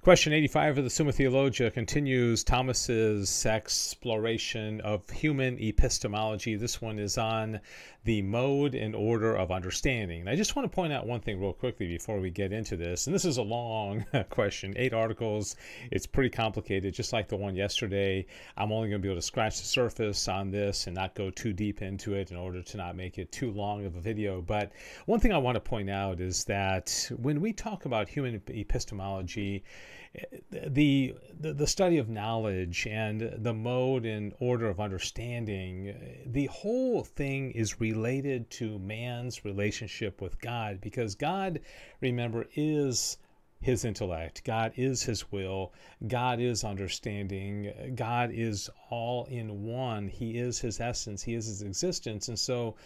Question 85 of the Summa Theologia continues Thomas's exploration of human epistemology. This one is on the mode and order of understanding. And I just want to point out one thing real quickly before we get into this. And this is a long question, 8 articles. It's pretty complicated, just like the one yesterday. I'm only going to be able to scratch the surface on this and not go too deep into it in order to not make it too long of a video. But one thing I want to point out is that when we talk about human epistemology, the study of knowledge and the mode and order of understanding, the whole thing is related to man's relationship with God, because God, remember, is his intellect. God is his will. God is understanding. God is all in one. He is his essence. He is his existence. And so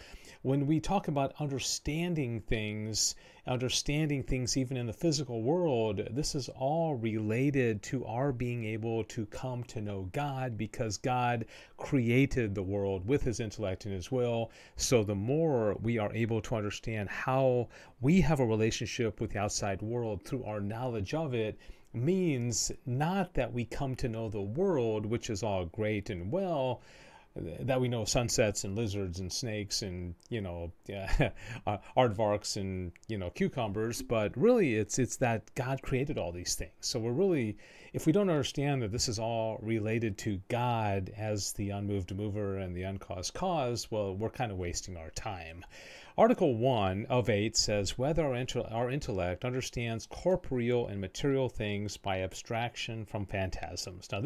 when we talk about understanding things even in the physical world, this is all related to our being able to come to know God, because God created the world with his intellect and his will. So the more we are able to understand how we have a relationship with the outside world through our knowledge of it, means not that we come to know the world, which is all great and well, that we know sunsets and lizards and snakes and, aardvarks and, cucumbers, but really it's that God created all these things. So we're really, if we don't understand that this is all related to God as the unmoved mover and the uncaused cause, well, we're kind of wasting our time. Article 1 of 8 says, whether our intellect understands corporeal and material things by abstraction from phantasms. Now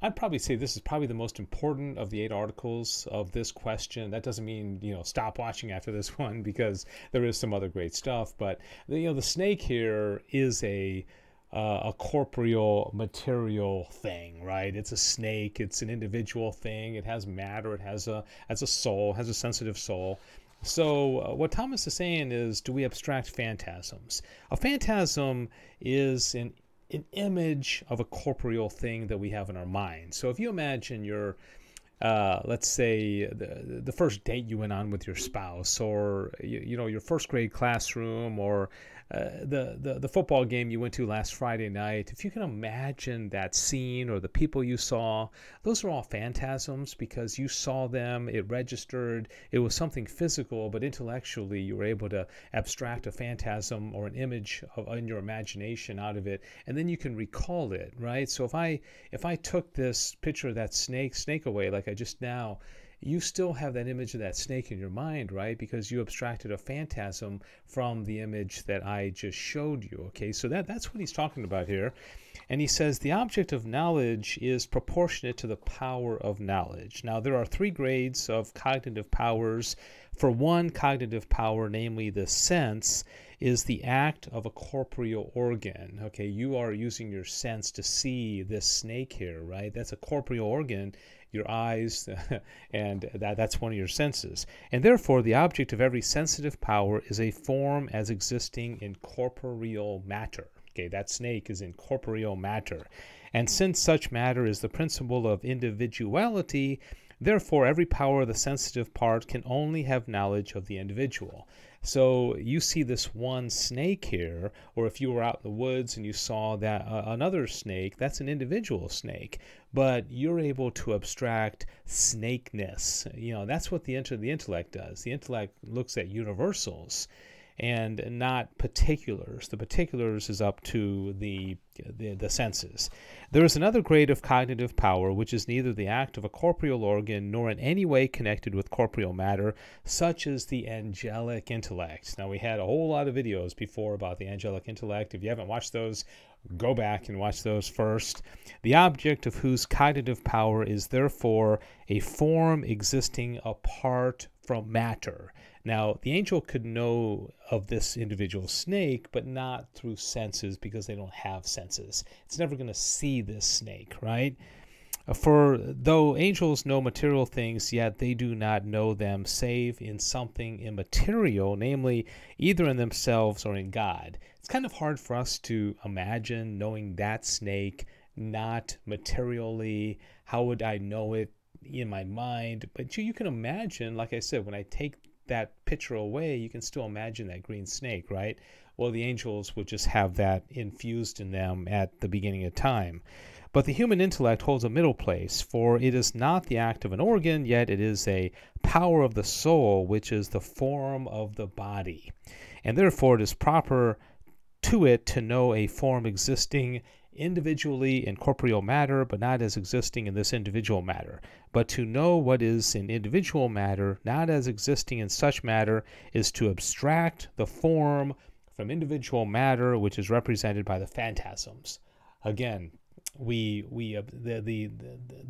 I'd probably say this is probably the most important of the 8 articles of this question. That doesn't mean, stop watching after this one, because there is some other great stuff. But, the snake here is a corporeal, material thing, right? It's a snake. It's an individual thing. It has matter. It has a soul, has a sensitive soul. So what Thomas is saying is, do we abstract phantasms? A phantasm is an image of a corporeal thing that we have in our mind. So if you imagine your, let's say, the first date you went on with your spouse, or your first grade classroom, or the football game you went to last Friday night, if you can imagine that scene or the people you saw, those are all phantasms, because you saw them, it registered, it was something physical, but intellectually you were able to abstract a phantasm or an image in your imagination out of it, and then you can recall it, right? So if I took this picture of that snake away, like I just now, you still have that image of that snake in your mind, right? Because you abstracted a phantasm from the image that I just showed you, okay? So that's what he's talking about here. And he says the object of knowledge is proportionate to the power of knowledge. Now, there are 3 grades of cognitive powers. For one cognitive power, namely the sense, is the act of a corporeal organ. Okay, you are using your sense to see this snake here, right? That's a corporeal organ, your eyes, and that's one of your senses. And therefore, the object of every sensitive power is a form as existing in corporeal matter. Okay, that snake is in corporeal matter. And since such matter is the principle of individuality, therefore every power of the sensitive part can only have knowledge of the individual. So you see this one snake here, or if you were out in the woods and you saw that another snake, that's an individual snake, but you're able to abstract snakeness. That's what the intellect does. The intellect looks at universals and not particulars. The particulars is up to the senses. There is another grade of cognitive power, which is neither the act of a corporeal organ nor in any way connected with corporeal matter, such as the angelic intellect. Now, we had a whole lot of videos before about the angelic intellect. If you haven't watched those, go back and watch those first. The object of whose cognitive power is therefore a form existing apart from matter. Now, the angel could know of this individual snake, but not through senses, because they don't have senses. It's never going to see this snake, right? For though angels know material things, yet they do not know them save in something immaterial, namely either in themselves or in God. It's kind of hard for us to imagine knowing that snake not materially. How would I know it in my mind? But you can imagine, like I said, when I take that picture away, you can still imagine that green snake, right? Well, the angels would just have that infused in them at the beginning of time. But the human intellect holds a middle place, for it is not the act of an organ, yet it is a power of the soul, which is the form of the body. And therefore it is proper to it to know a form existing individually in corporeal matter, but not as existing in this individual matter. But to know what is in individual matter, not as existing in such matter, is to abstract the form from individual matter, which is represented by the phantasms. Again, the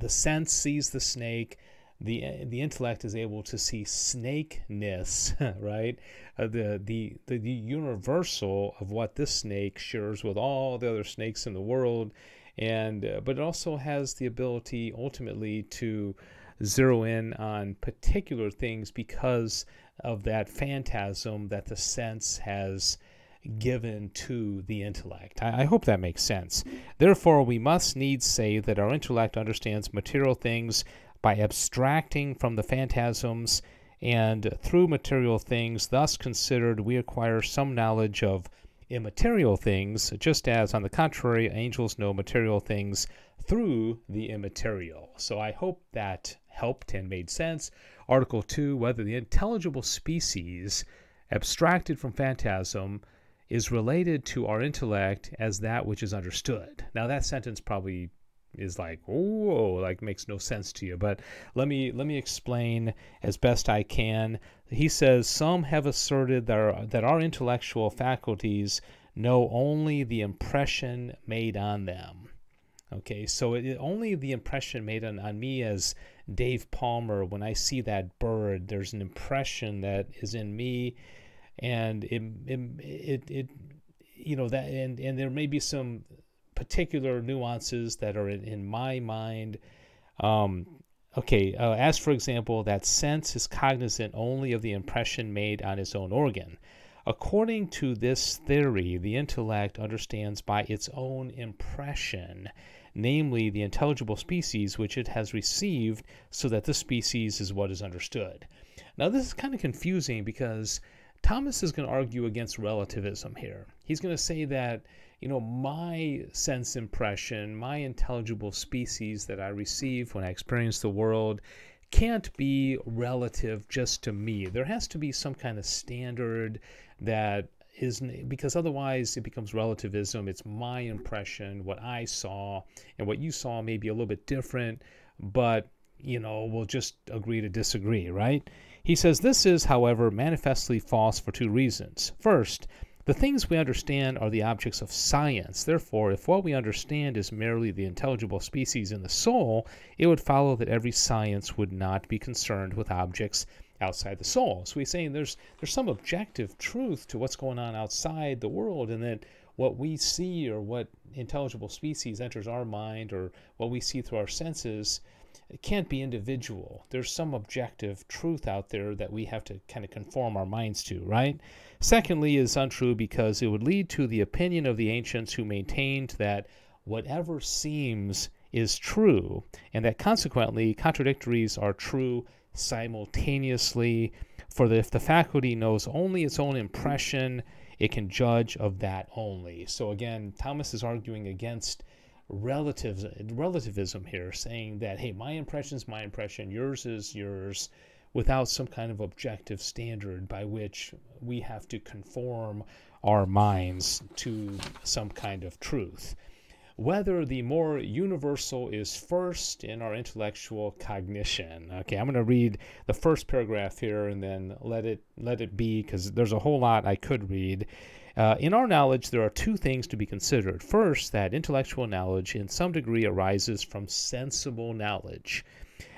sense sees the snake. The intellect is able to see snakeness, right? The universal of what this snake shares with all the other snakes in the world, but it also has the ability ultimately to zero in on particular things because of that phantasm that the sense has given to the intellect. I hope that makes sense. Therefore, we must needs say that our intellect understands material things by abstracting from the phantasms, and through material things thus considered we acquire some knowledge of immaterial things, just as, on the contrary, angels know material things through the immaterial. So I hope that helped and made sense. Article 2, whether the intelligible species abstracted from phantasm is related to our intellect as that which is understood. Now that sentence probably is like, whoa, like makes no sense to you, but let me explain as best I can. He says some have asserted that our intellectual faculties know only the impression made on them. Okay, so only the impression made on me as Dave Palmer. When I see that bird, there's an impression that is in me, and it you know that, and there may be some particular nuances that are in my mind. As for example, that sense is cognizant only of the impression made on its own organ. According to this theory, the intellect understands by its own impression, namely the intelligible species which it has received, so that the species is what is understood. Now this is kind of confusing because Thomas is going to argue against relativism here. He's going to say that, my sense impression, my intelligible species that I receive when I experience the world can't be relative just to me. There has to be some kind of standard that isn't, because otherwise it becomes relativism. It's my impression, what I saw, and what you saw may be a little bit different, but, we'll just agree to disagree, right? He says this is, however, manifestly false for two reasons. First, the things we understand are the objects of science. Therefore, if what we understand is merely the intelligible species in the soul, it would follow that every science would not be concerned with objects outside the soul. So he's saying there's some objective truth to what's going on outside the world, and that what we see or what intelligible species enters our mind or what we see through our senses, it can't be individual. There's some objective truth out there that we have to kind of conform our minds to, right? Secondly, is untrue because it would lead to the opinion of the ancients who maintained that whatever seems is true, and that consequently contradictories are true simultaneously. For if the faculty knows only its own impression, it can judge of that only. So again, Thomas is arguing against relativism here, saying that, hey, my impression is my impression, yours is yours, without some kind of objective standard by which we have to conform our minds to some kind of truth. Whether the more universal is first in our intellectual cognition. Okay, I'm going to read the first paragraph here and then let it be, because there's a whole lot I could read. In our knowledge, there are two things to be considered. First, that intellectual knowledge in some degree arises from sensible knowledge.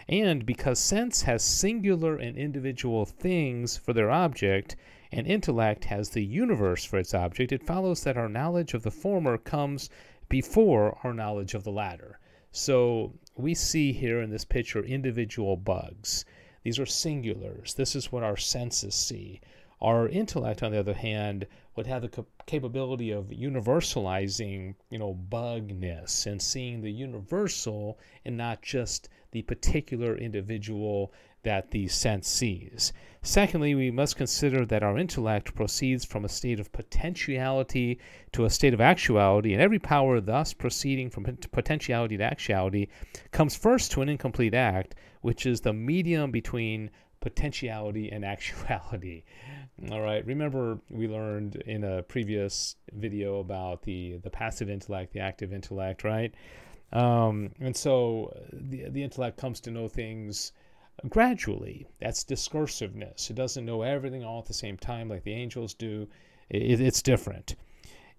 And because sense has singular and individual things for their object, and intellect has the universe for its object, it follows that our knowledge of the former comes before our knowledge of the latter. So we see here in this picture individual bugs. These are singulars. This is what our senses see. Our intellect, on the other hand, would have the capability of universalizing, bugness and seeing the universal and not just the particular individual that the sense sees. Secondly, we must consider that our intellect proceeds from a state of potentiality to a state of actuality, and every power thus proceeding from potentiality to actuality comes first to an incomplete act, which is the medium between potentiality and actuality. All right, remember we learned in a previous video about the passive intellect, the active intellect, right? And so the intellect comes to know things gradually. That's discursiveness. It doesn't know everything all at the same time like the angels do. It's different.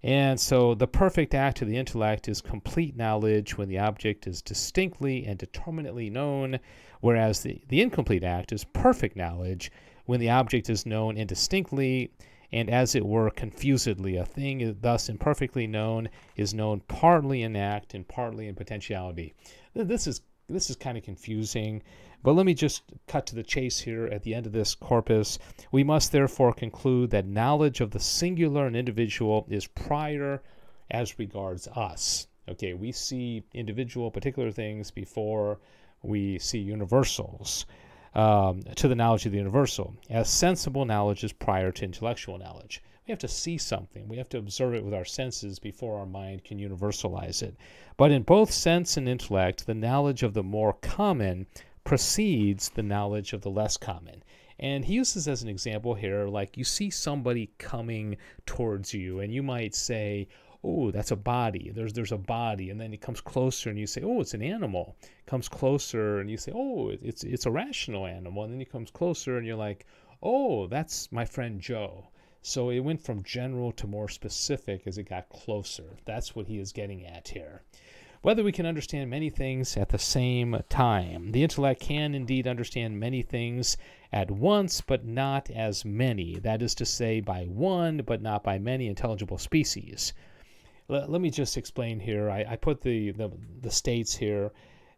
And so the perfect act of the intellect is complete knowledge when the object is distinctly and determinately known, whereas the incomplete act is perfect knowledge when the object is known indistinctly and, as it were, confusedly. A thing thus imperfectly known is known partly in act and partly in potentiality. This is kind of confusing, but let me just cut to the chase here at the end of this corpus. We must therefore conclude that knowledge of the singular and individual is prior as regards us. Okay, we see individual particular things before we see universals, to the knowledge of the universal, as sensible knowledge is prior to intellectual knowledge. We have to see something. We have to observe it with our senses before our mind can universalize it. But in both sense and intellect, the knowledge of the more common precedes the knowledge of the less common. And he uses as an example here, like you see somebody coming towards you, and you might say, oh, that's a body. There's a body, and then it comes closer, and you say, oh, it's an animal. It comes closer, and you say, oh, it's a rational animal. And then it comes closer, and you're like, oh, that's my friend Joe. So it went from general to more specific as it got closer. That's what he is getting at here. Whether we can understand many things at the same time. The intellect can indeed understand many things at once, but not as many. That is to say, by one, but not by many intelligible species. Let me just explain here. I put the states here.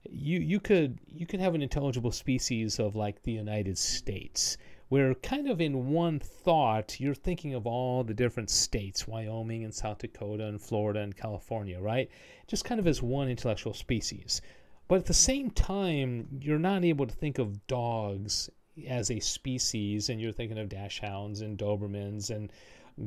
You could have an intelligible species of like the United States, where kind of in one thought you're thinking of all the different states, Wyoming and South Dakota and Florida and California, right? Just kind of as one intellectual species. But at the same time, you're not able to think of dogs as a species, and you're thinking of dachshunds and Dobermans and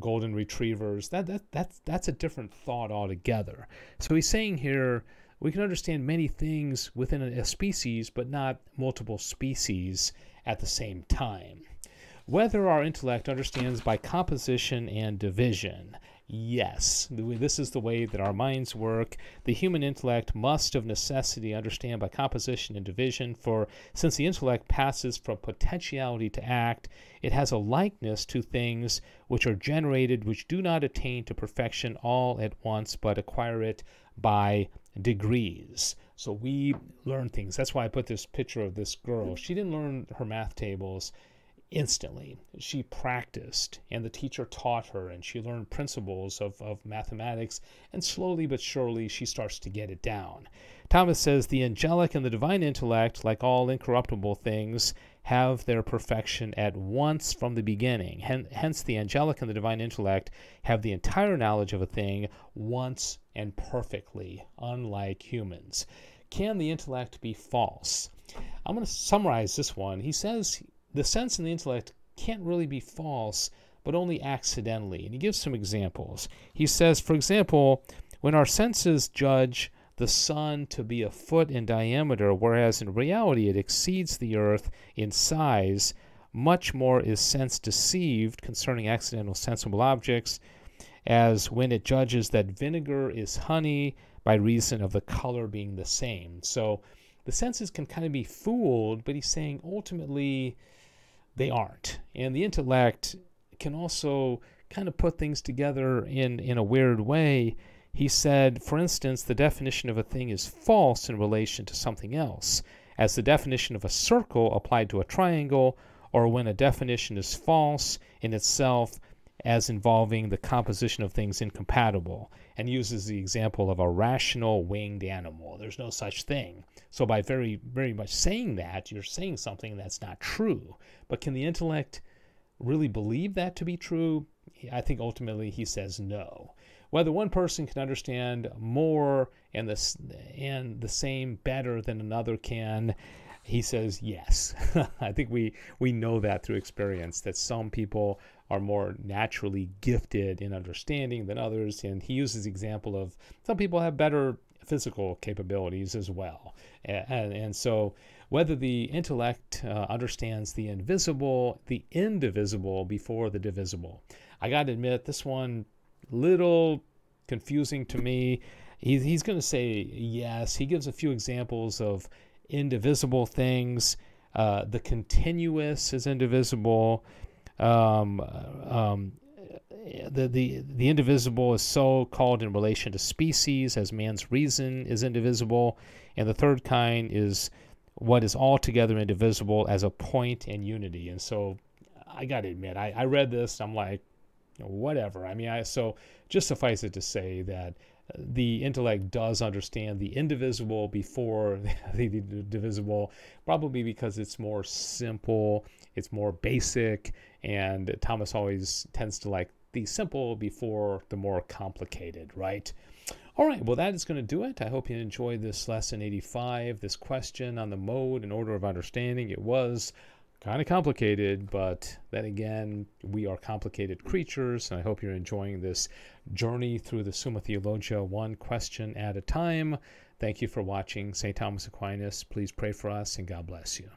golden retrievers. That's a different thought altogether. So he's saying here, we can understand many things within a species, but not multiple species at the same time. Whether our intellect understands by composition and division. Yes, this is the way that our minds work. The human intellect must of necessity understand by composition and division, for since the intellect passes from potentiality to act, it has a likeness to things which are generated, which do not attain to perfection all at once, but acquire it by degrees. So we learn things. That's why I put this picture of this girl. She didn't learn her math tables instantly. She practiced, and the teacher taught her, and she learned principles of mathematics, and slowly but surely she starts to get it down. Thomas says the angelic and the divine intellect, like all incorruptible things, have their perfection at once from the beginning. Hence the angelic and the divine intellect have the entire knowledge of a thing once and perfectly, unlike humans. Can the intellect be false? I'm going to summarize this one. He says the sense and the intellect can't really be false, but only accidentally. And he gives some examples. He says, for example, when our senses judge the sun to be a foot in diameter, whereas in reality it exceeds the earth in size, much more is sense deceived concerning accidental sensible objects, as when it judges that vinegar is honey by reason of the color being the same. So the senses can kind of be fooled, but he's saying ultimately they aren't. And the intellect can also kind of put things together in a weird way. He said, for instance, the definition of a thing is false in relation to something else, as the definition of a circle applied to a triangle, or when a definition is false in itself as involving the composition of things incompatible, and uses the example of a rational winged animal. There's no such thing. So by very, very much saying that, you're saying something that's not true. But can the intellect really believe that to be true? I think ultimately he says no. Whether one person can understand more and the same better than another can, He says yes. I think we know that through experience, that some people are more naturally gifted in understanding than others. And he uses the example of some people have better physical capabilities as well. And so whether the intellect understands the invisible before the divisible. I got to admit, this one, little confusing to me. He's going to say yes. He gives a few examples of indivisible things. The continuous is indivisible. The indivisible is so called in relation to species, as man's reason is indivisible. And the third kind is what is altogether indivisible, as a point and unity. And so I got to admit, I read this, I'm like, whatever. I mean, so just suffice it to say that the intellect does understand the indivisible before the divisible, probably because it's more simple, it's more basic, and Thomas always tends to like the simple before the more complicated, right? All right, well, that is going to do it. I hope you enjoyed this lesson 85, this question on the mode and order of understanding. It was kind of complicated, but then again, we are complicated creatures, and I hope you're enjoying this journey through the Summa Theologia, one question at a time. Thank you for watching. St. Thomas Aquinas, please pray for us, and God bless you.